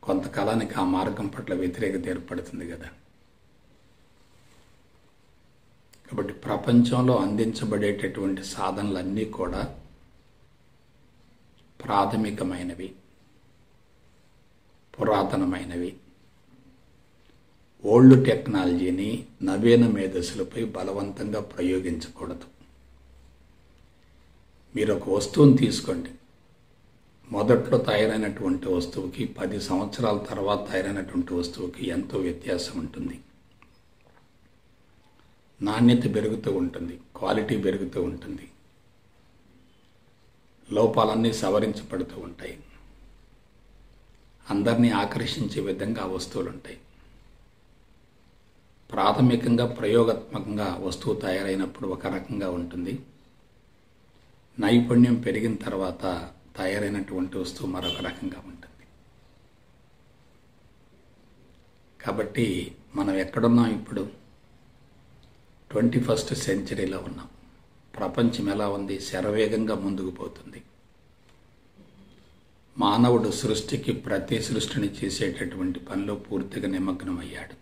కొంతకాలానికి ఆ మార్గం పట్ల వ్యతిరేకత ఏర్పడుతుంది కదా. కాబట్టి ప్రపంచంలో అందించబడేటటువంటి సాధనలన్నీ కూడా ప్రాథమికమైనవి, పురాతనమైనవి. ఓల్డ్ టెక్నాలజీని నవీన మేధస్సులపై బలవంతంగా ప్రయోగించకూడదు. మీరు ఒక వస్తువుని తీసుకోండి, మొదట్లో తయారైనటువంటి వస్తువుకి 10 సంవత్సరాల తర్వాత తయారైనటువంటి వస్తువుకి ఎంతో వ్యత్యాసం ఉంటుంది. నాణ్యత పెరుగుతూ ఉంటుంది, క్వాలిటీ పెరుగుతూ ఉంటుంది, లోపాలన్నీ సవరించబడుతూ ఉంటాయి. అందరినీ ఆకర్షించే విధంగా ఆ వస్తువులు ఉంటాయి. ప్రాథమికంగా ప్రయోగాత్మకంగా వస్తువు తయారైనప్పుడు ఒక రకంగా ఉంటుంది, నైపుణ్యం పెరిగిన తర్వాత తయారైనటువంటి వస్తువు మరొక రకంగా ఉంటుంది. కాబట్టి మనం ఎక్కడున్నాం ఇప్పుడు? 21st సెంచరీలో ఉన్నాం. ప్రపంచం ఎలా ఉంది? శరవేగంగా ముందుకు పోతుంది. మానవుడు సృష్టికి ప్రతి సృష్టిని చేసేటటువంటి పనిలో పూర్తిగా నిమగ్నమయ్యాడు.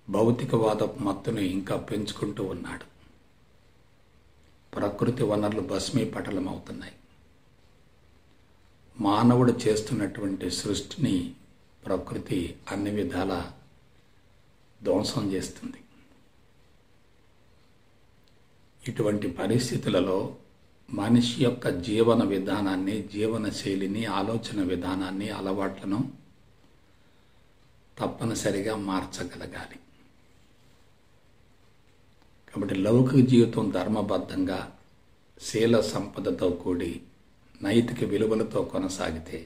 భౌతికవాద మత్తుని ఇంకా పెంచుకుంటూ ఉన్నాడు. ప్రకృతి వనరులు భస్మీపటలం అవుతున్నాయి. మానవుడు చేస్తున్నటువంటి సృష్టిని ప్రకృతి అన్ని విధాల ధ్వంసం చేస్తుంది. ఇటువంటి పరిస్థితులలో మనిషి యొక్క జీవన విధానాన్ని, జీవన శైలిని, ఆలోచన విధానాన్ని, అలవాట్లను తప్పనిసరిగా మార్చగలగాలి. కాబట్టి లౌకిక జీవితం ధర్మబద్ధంగా, శీల సంపదతో కూడి, నైతిక విలువలతో కొనసాగితే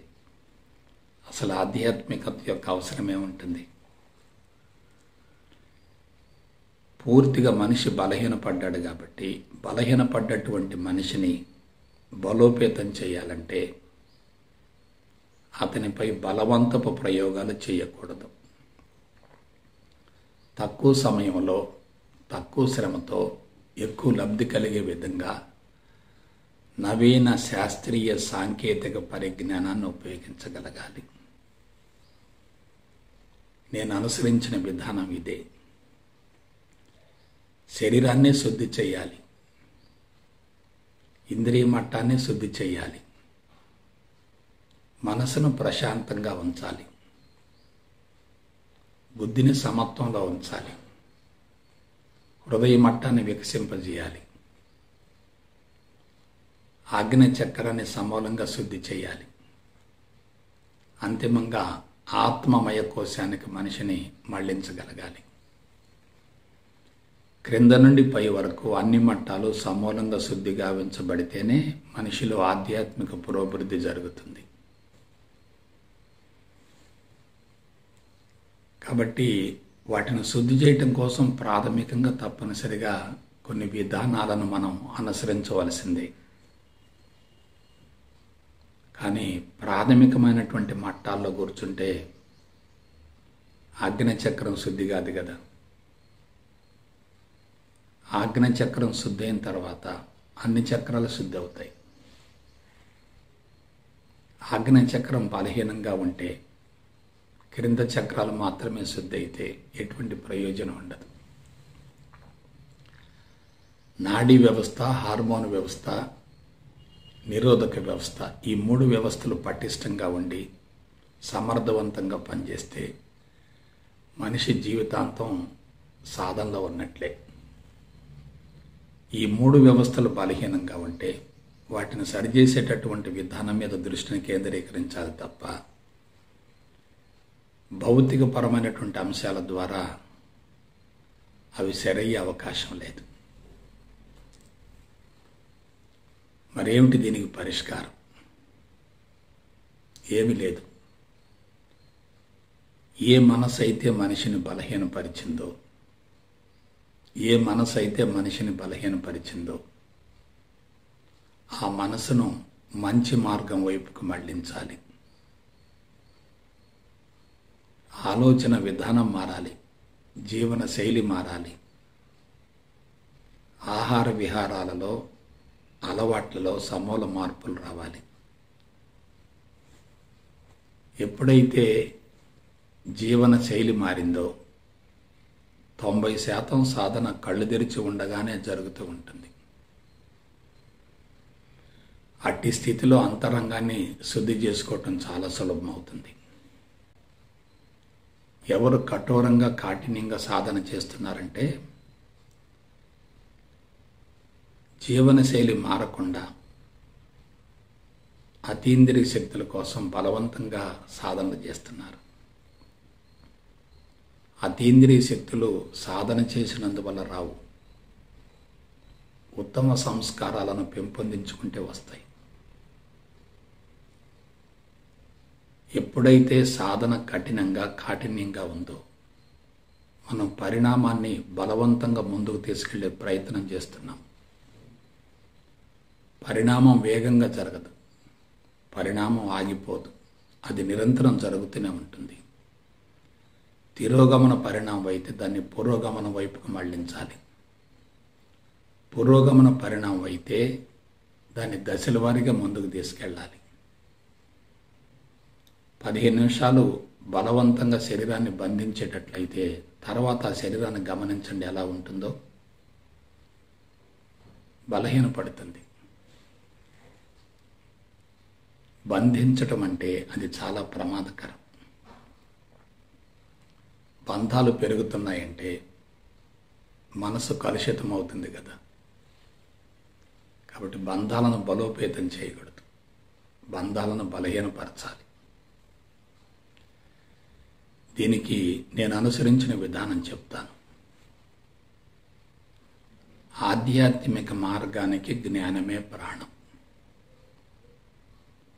అసలు ఆధ్యాత్మికత యొక్క అవసరమే ఉంటుంది. పూర్తిగా మనిషి బలహీనపడ్డాడు కాబట్టి బలహీనపడ్డటువంటి మనిషిని బలోపేతం చేయాలంటే అతనిపై బలవంతపు ప్రయోగాలు చేయకూడదు. తక్కువ సమయంలో, తక్కువ శ్రమతో ఎక్కువ లబ్ధి కలిగే విధంగా నవీన శాస్త్రీయ సాంకేతిక పరిజ్ఞానాన్ని ఉపయోగించగలగాలి. నేను అనుసరించిన విధానం ఇదే. శరీరాన్ని శుద్ధి చేయాలి, ఇంద్రియ మట్టాన్ని శుద్ధి చేయాలి, మనసును ప్రశాంతంగా ఉంచాలి, బుద్ధిని సమత్వంలో ఉంచాలి, హృదయ మట్టాన్ని వికసింపజేయాలి, ఆజ్ఞ చక్రాన్ని సమూలంగా శుద్ధి చేయాలి. అంతిమంగా ఆత్మమయ కోశానికి మనిషిని మళ్లించగలగాలి. క్రింద నుండి పై వరకు అన్ని మట్టాలు సమూలంగా శుద్ధి గావించబడితేనే మనిషిలో ఆధ్యాత్మిక పురోభివృద్ధి జరుగుతుంది. కాబట్టి వాటిని శుద్ధి చేయటం కోసం ప్రాథమికంగా తప్పనిసరిగా కొన్ని విధానాలను మనం అనుసరించవలసిందే. కానీ ప్రాథమికమైనటువంటి మట్టాల్లో కూర్చుంటే ఆజ్ఞచక్రం శుద్ధి కాదు కదా. ఆజ్ఞచక్రం శుద్ధి అయిన తర్వాత అన్ని చక్రాలు శుద్ధి అవుతాయి. ఆజ్ఞచక్రం బలహీనంగా ఉంటే క్రింద చక్రాలు మాత్రమే శుద్ధి అయితే ఎటువంటి ప్రయోజనం ఉండదు. నాడీ వ్యవస్థ, హార్మోన్ వ్యవస్థ, నిరోధక వ్యవస్థ, ఈ 3 వ్యవస్థలు పటిష్టంగా ఉండి సమర్థవంతంగా పనిచేస్తే మనిషి జీవితాంతం సాధనలో ఉన్నట్లే. ఈ 3 వ్యవస్థలు బలహీనంగా ఉంటే వాటిని సరిచేసేటటువంటి విధానం మీద దృష్టిని కేంద్రీకరించాలి తప్ప భౌతికపరమైనటువంటి అంశాల ద్వారా అవి సరయ్యే అవకాశం లేదు. మరేమిటి దీనికి పరిష్కారం? ఏమీ లేదు. ఏ మనసు అయితే మనిషిని బలహీనపరిచిందో, ఏ మనసు అయితే మనిషిని బలహీనపరిచిందో ఆ మనసును మంచి మార్గం వైపుకు మళ్లించాలి. ఆలోచన విధానం మారాలి, జీవన శైలి మారాలి, ఆహార విహారాలలో, అలవాట్లలో సమూల మార్పులు రావాలి. ఎప్పుడైతే జీవన శైలి మారిందో 90% సాధన కళ్ళు తెరిచి ఉండగానే జరుగుతూ ఉంటుంది. అట్టి స్థితిలో అంతరంగాన్ని శుద్ధి చేసుకోవటం చాలా సులభమవుతుంది. ఎవరు కఠోరంగా కాఠిన్యంగా సాధన చేస్తున్నారంటే జీవనశైలి మారకుండా అతీంద్రియ శక్తుల కోసం బలవంతంగా సాధనలు చేస్తున్నారు. అతీంద్రియ శక్తులు సాధన చేసినందువల్ల రావు, ఉత్తమ సంస్కారాలను పెంపొందించుకుంటే వస్తాయి. ఎప్పుడైతే సాధన కఠినంగా కాఠిన్యంగా ఉందో మనం పరిణామాన్ని బలవంతంగా ముందుకు తీసుకెళ్లే ప్రయత్నం చేస్తున్నాం. పరిణామం వేగంగా జరగదు, పరిణామం ఆగిపోదు, అది నిరంతరం జరుగుతూనే ఉంటుంది. తిరోగమన పరిణామం అయితే దాన్ని పురోగమనం వైపుకు మళ్లించాలి. పురోగమన పరిణామం అయితే దాన్ని దశల వారీగా ముందుకు తీసుకెళ్ళాలి. 15 నిమిషాలు బలవంతంగా శరీరాన్ని బంధించేటట్లయితే తర్వాత ఆ శరీరాన్ని గమనించండి ఎలా ఉంటుందో. బలహీనపడుతుంది. బంధించటం అంటే అది చాలా ప్రమాదకరం. బంధాలు పెరుగుతున్నాయంటే మనసు కలుషితం అవుతుంది కదా. కాబట్టి బంధాలను బలోపేతం చేయకూడదు, బంధాలను బలహీనపరచాలి. దీనికి నేను అనుసరించిన విధానం చెప్తాను. ఆధ్యాత్మిక మార్గానికి జ్ఞానమే ప్రాణం,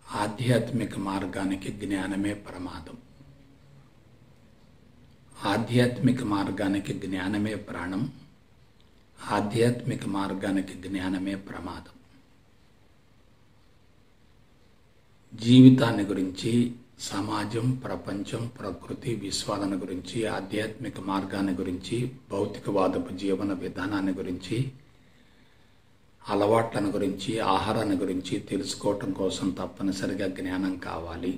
ఆధ్యాత్మిక మార్గానికి జ్ఞానమే ప్రమాదం. ఆధ్యాత్మిక మార్గానికి జ్ఞానమే ప్రాణం, ఆధ్యాత్మిక మార్గానికి జ్ఞానమే ప్రమాదం. జీవితాన్ని గురించి, సమాజం, ప్రపంచం, ప్రకృతి, విశ్వాలను గురించి, ఆధ్యాత్మిక మార్గాన్ని గురించి, భౌతికవాదపు జీవన విధానాన్ని గురించి, అలవాట్లను గురించి, ఆహారాన్ని గురించి తెలుసుకోవటం కోసం తప్పనిసరిగా జ్ఞానం కావాలి.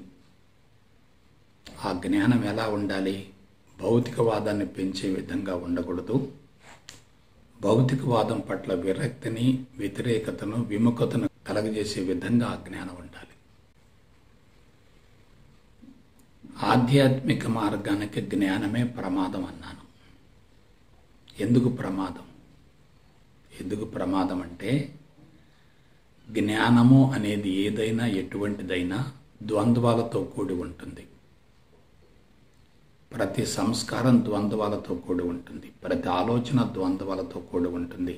ఆ జ్ఞానం ఎలా ఉండాలి? భౌతికవాదాన్ని పెంచే విధంగా ఉండకూడదు. భౌతికవాదం పట్ల విరక్తిని, వ్యతిరేకతను, విముఖతను కలగజేసే విధంగా ఆ జ్ఞానం ఉండాలి. ఆధ్యాత్మిక మార్గానికి జ్ఞానమే ప్రమాదం అన్నాను. ఎందుకు ప్రమాదం? ఎందుకు ప్రమాదం అంటే జ్ఞానము అనేది ఏదైనా, ఎటువంటిదైనా ద్వంద్వాలతో కూడి ఉంటుంది. ప్రతి సంస్కారం ద్వంద్వాలతో కూడి ఉంటుంది, ప్రతి ఆలోచన ద్వంద్వాలతో కూడి ఉంటుంది,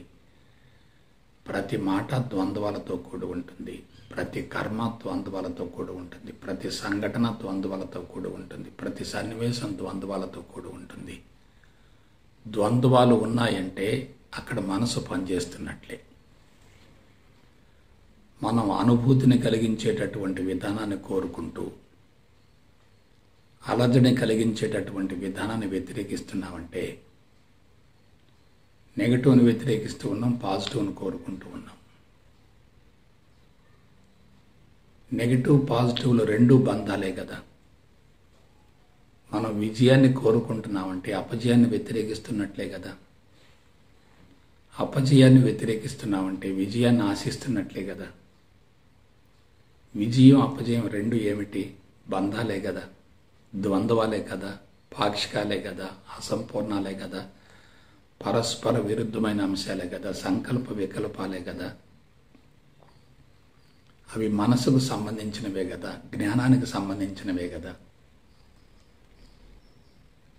ప్రతి మాట ద్వంద్వాలతో కూడి ఉంటుంది, ప్రతి కర్మ ద్వంద్వాలతో కూడి ఉంటుంది, ప్రతి సంఘటన ద్వంద్వాలతో కూడి ఉంటుంది, ప్రతి సన్నివేశం ద్వంద్వాలతో కూడి ఉంటుంది. ద్వంద్వాలు ఉన్నాయంటే అక్కడ మనసు పనిచేస్తున్నట్లే. మనం అనుభూతిని కలిగించేటటువంటి విధానాన్ని కోరుకుంటూ అలజడిని కలిగించేటటువంటి విధానాన్ని వ్యతిరేకిస్తున్నామంటే నెగటివ్ని వ్యతిరేకిస్తూ ఉన్నాం, పాజిటివ్ని కోరుకుంటూ ఉన్నాం. నెగటివ్ పాజిటివ్లు రెండూ బంధాలే కదా. మనం విజయాన్ని కోరుకుంటున్నామంటే అపజయాన్ని వ్యతిరేకిస్తున్నట్లే కదా. అపజయాన్ని వ్యతిరేకిస్తున్నామంటే విజయాన్ని ఆశిస్తున్నట్లే కదా. విజయం అపజయం రెండు ఏమిటి? బంధాలే కదా, ద్వంద్వాలే కదా, పాక్షికాలే కదా, అసంపూర్ణాలే కదా, పరస్పర విరుద్ధమైన అంశాలే కదా, సంకల్ప వికల్పాలే కదా. అవి మనసుకు సంబంధించినవే కదా, జ్ఞానానికి సంబంధించినవే కదా.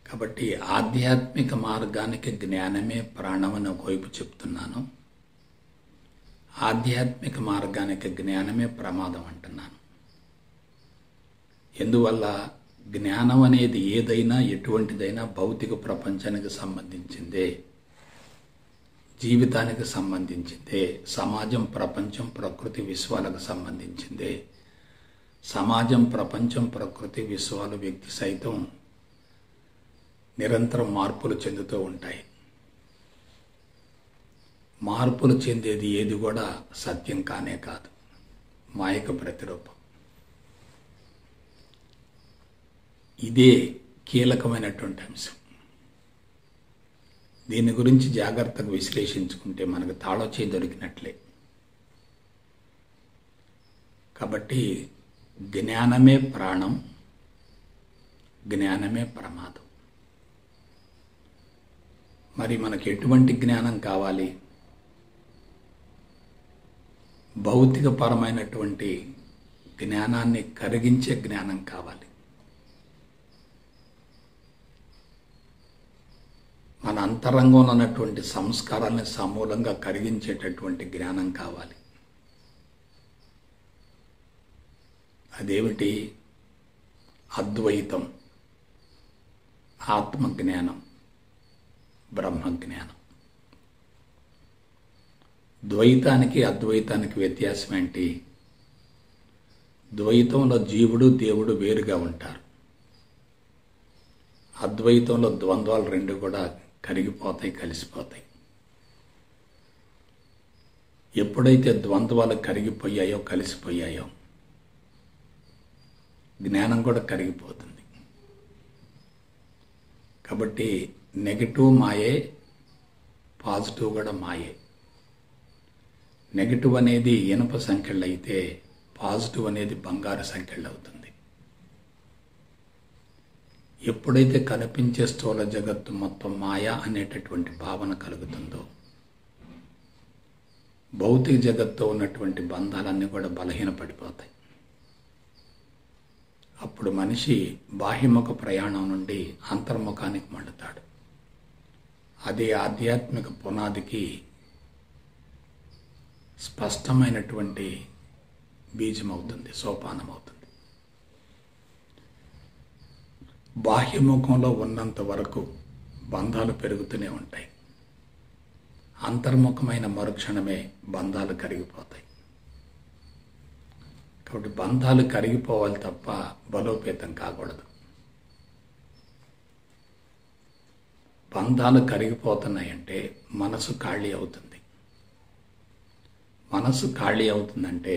కాబట్టి ఆధ్యాత్మిక మార్గానికి జ్ఞానమే ప్రాణమని ఒకవైపు చెప్తున్నాను, ఆధ్యాత్మిక మార్గానికి జ్ఞానమే ప్రమాదం అంటున్నాను. ఎందువల్ల? జ్ఞానం అనేది ఏదైనా ఎటువంటిదైనా భౌతిక ప్రపంచానికి సంబంధించిందే, జీవితానికి సంబంధించిందే, సమాజం, ప్రపంచం, ప్రకృతి, విశ్వాలకు సంబంధించిందే. సమాజం, ప్రపంచం, ప్రకృతి, విశ్వాలు, వ్యక్తి సైతం నిరంతరం మార్పులు చెందుతూ ఉంటాయి. మార్పులు చెందేది ఏది కూడా సత్యం కానే కాదు, మాయకు ప్రతిరూపం. ఇదే కీలకమైనటువంటి అంశం. దీని గురించి జాగ్రత్తగా విశ్లేషించుకుంటే మనకు తాళం చేయి దొరికినట్లే. కాబట్టి జ్ఞానమే ప్రాణం, జ్ఞానమే ప్రమాదం. మరి మనకు ఎటువంటి జ్ఞానం కావాలి? భౌతికపరమైనటువంటి జ్ఞానాన్ని కరిగించే జ్ఞానం కావాలి. మన అంతరంగంలో ఉన్నటువంటి సంస్కారాన్ని సమూలంగా కరిగించేటటువంటి జ్ఞానం కావాలి. అదేమిటి? అద్వైతం, ఆత్మజ్ఞానం, బ్రహ్మజ్ఞానం. ద్వైతానికి అద్వైతానికి వ్యత్యాసం ఏంటి? ద్వైతంలో జీవుడు దేవుడు వేరుగా ఉంటారు. అద్వైతంలో ద్వంద్వాలు రెండు కూడా కరిగిపోతాయి, కలిసిపోతాయి. ఎప్పుడైతే ద్వంద్వాలు కరిగిపోయాయో, కలిసిపోయాయో, జ్ఞానం కూడా కరిగిపోతుంది. కాబట్టి నెగటివ్ మాయే, పాజిటివ్ కూడా మాయే. నెగటివ్ అనేది ఇనుప సంఖ్యలు అయితే పాజిటివ్ అనేది బంగారు సంఖ్యలు అవుతుంది. ఎప్పుడైతే కనిపించే స్థూల జగత్తు మొత్తం మాయా అనేటటువంటి భావన కలుగుతుందో, భౌతిక జగత్తుతో ఉన్నటువంటి బంధాలన్నీ కూడా బలహీనపడిపోతాయి. అప్పుడు మనిషి బాహ్యముఖ ప్రయాణం నుండి అంతర్ముఖానికి మళ్ళుతాడు. అది ఆధ్యాత్మిక పునాదికి స్పష్టమైనటువంటి బీజమవుతుంది, సోపానమవుతుంది. బాహ్యముఖంలో ఉన్నంత వరకు బంధాలు పెరుగుతూనే ఉంటాయి. అంతర్ముఖమైన మరుక్షణమే బంధాలు కరిగిపోతాయి. కాబట్టి బంధాలు కరిగిపోవాలి తప్ప బలోపేతం కాకూడదు. బంధాలు కరిగిపోతున్నాయంటే మనసు ఖాళీ అవుతుంది. మనసు ఖాళీ అవుతుందంటే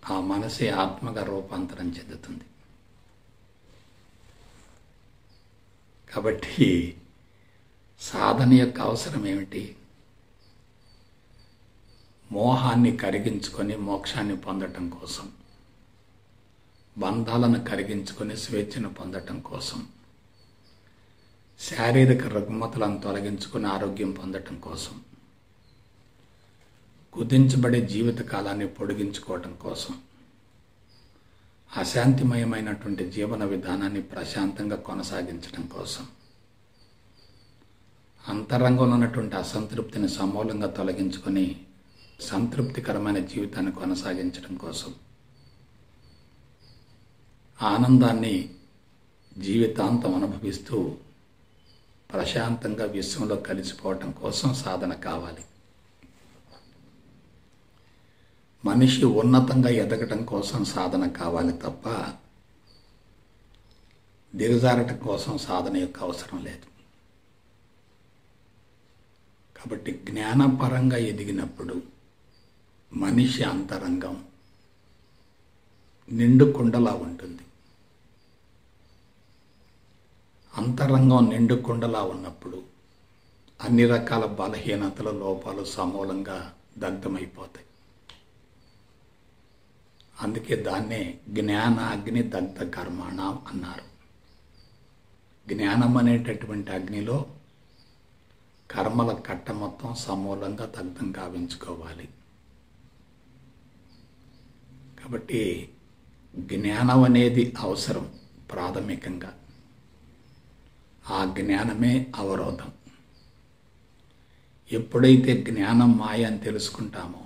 ఆ మనసే ఆత్మగా రూపాంతరం చెందుతుంది. కాబట్టి సాధన యొక్క అవసరం ఏమిటి? మోహాన్ని కరిగించుకొని మోక్షాన్ని పొందటం కోసం, బంధాలను కరిగించుకొని స్వేచ్ఛను పొందటం కోసం, శారీరక రుగ్మతలను తొలగించుకొని ఆరోగ్యం పొందటం కోసం, కుదించబడే జీవిత కాలాన్ని పొడిగించుకోవటం కోసం, అశాంతిమయమైనటువంటి జీవన విధానాన్ని ప్రశాంతంగా కొనసాగించడం కోసం, అంతరంగంలో ఉన్నటువంటి అసంతృప్తిని సమూలంగా తొలగించుకొని సంతృప్తికరమైన జీవితాన్ని కొనసాగించడం కోసం, ఆనందాన్ని జీవితాంతం అనుభవిస్తూ ప్రశాంతంగా విశ్వంలో కలిసిపోవటం కోసం సాధన కావాలి. మనిషి ఉన్నతంగా ఎదగటం కోసం సాధన కావాలి తప్ప దిగజారటం కోసం సాధన యొక్క అవసరం లేదు. కాబట్టి జ్ఞానపరంగా ఎదిగినప్పుడు మనిషి అంతరంగం నిండు కుండలా ఉంటుంది. అంతరంగం నిండు కుండలా ఉన్నప్పుడు అన్ని రకాల బలహీనతలు, లోపాలు సమూలంగా దగ్ధమైపోతాయి. అందుకే దాన్నే జ్ఞాన అగ్ని దగ్ధ కర్మాణ అన్నారు. జ్ఞానం అనేటటువంటి అగ్నిలో కర్మల కట్ట మొత్తం సమూలంగా దగ్ధం గావించుకోవాలి. కాబట్టి జ్ఞానం అనేది అవసరం ప్రాథమికంగా. ఆ జ్ఞానమే అవరోధం. ఎప్పుడైతే జ్ఞానం మాయ అని తెలుసుకుంటామో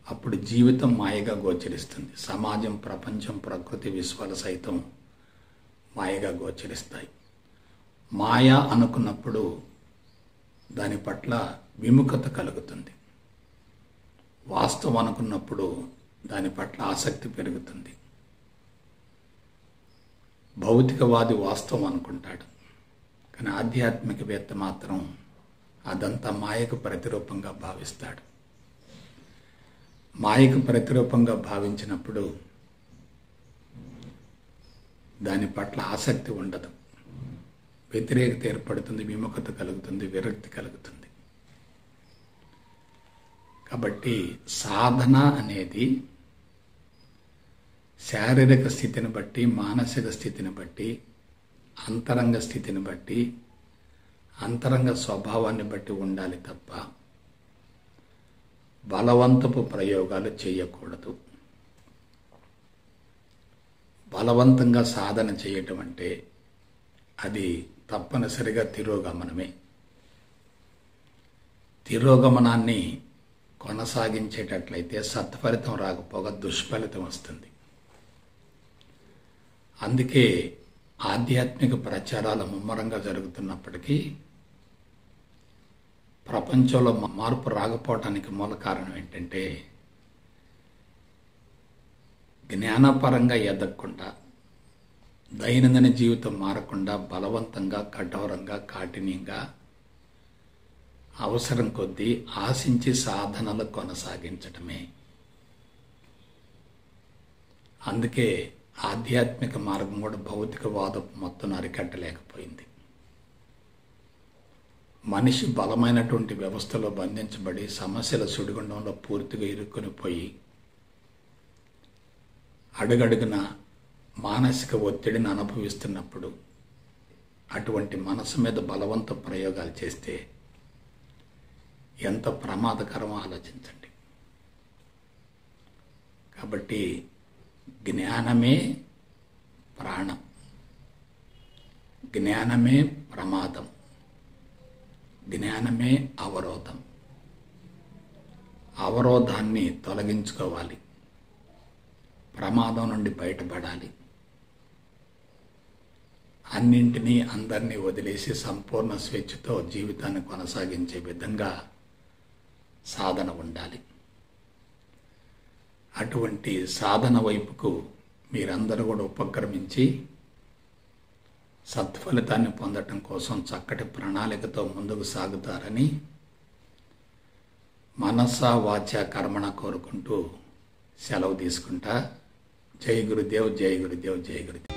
అప్పుడు జీవితం మాయగా గోచరిస్తుంది. సమాజం, ప్రపంచం, ప్రకృతి, విశ్వాలు సైతం మాయగా గోచరిస్తాయి. మాయ అనుకున్నప్పుడు దాని పట్ల విముఖత కలుగుతుంది. వాస్తవం అనుకున్నప్పుడు దాని పట్ల ఆసక్తి పెరుగుతుంది. భౌతికవాది వాస్తవం అనుకుంటాడు, కానీ ఆధ్యాత్మికవేత్త మాత్రం అదంతా మాయకు ప్రతిరూపంగా భావిస్తాడు. మాయకు ప్రతిరూపంగా భావించినప్పుడు దాని పట్ల ఆసక్తి ఉండదు, వ్యతిరేకత ఏర్పడుతుంది, విముఖత కలుగుతుంది, విరక్తి కలుగుతుంది. కాబట్టి సాధన అనేది శారీరక స్థితిని బట్టి, మానసిక స్థితిని బట్టి, అంతరంగ స్థితిని బట్టి, అంతరంగ స్వభావాన్ని బట్టి ఉండాలి తప్ప బలవంతపు ప్రయోగాలు చేయకూడదు. బలవంతంగా సాధన చేయటం అంటే అది తప్పనిసరిగా తిరోగమనమే. తిరోగమనాన్ని కొనసాగించేటట్లయితే సత్ఫలితం రాకపోగా దుష్ఫలితం వస్తుంది. అందుకే ఆధ్యాత్మిక ప్రచారాలు ముమ్మరంగా జరుగుతున్నప్పటికీ ప్రపంచంలో మార్పు రాకపోవటానికి మూల కారణం ఏంటంటే జ్ఞానపరంగా ఎదగకుండా, దైనందిన జీవితం మారకుండా బలవంతంగా, కఠోరంగా, కాఠిన్యంగా అవసరం కొద్దీ ఆశించి సాధనలు కొనసాగించటమే. అందుకే ఆధ్యాత్మిక మార్గం కూడా భౌతికవాదం మొత్తం అరికట్టలేకపోయింది. మనిషి బలమైనటువంటి వ్యవస్థలో బంధించబడి సమస్యల సుడిగుండంలో పూర్తిగా ఇరుక్కుని పోయి అడుగడుగున మానసిక ఒత్తిడిని అనుభవిస్తున్నప్పుడు అటువంటి మనసు మీద బలవంత ప్రయోగాలు చేస్తే ఎంత ప్రమాదకరమో ఆలోచించండి. కాబట్టి జ్ఞానమే ప్రాణం, జ్ఞానమే ప్రమాదం, జ్ఞానమే అవరోధం. అవరోధాన్ని తొలగించుకోవాలి, ప్రమాదం నుండి బయటపడాలి, అన్నింటినీ అందరినీ వదిలేసి సంపూర్ణ స్వేచ్ఛతో జీవితాన్ని కొనసాగించే విధంగా సాధన ఉండాలి. అటువంటి సాధన వైపుకు మీరందరూ కూడా ఉపక్రమించి సత్ఫలితాన్ని పొందటం కోసం చక్కటి ప్రణాళికతో ముందుకు సాగుతారని మనస వాచ కర్మణ కోరుకుంటూ సెలవు తీసుకుంటా. జై గురుదేవ్, జై గురుదేవ్, జై గురుదేవ్.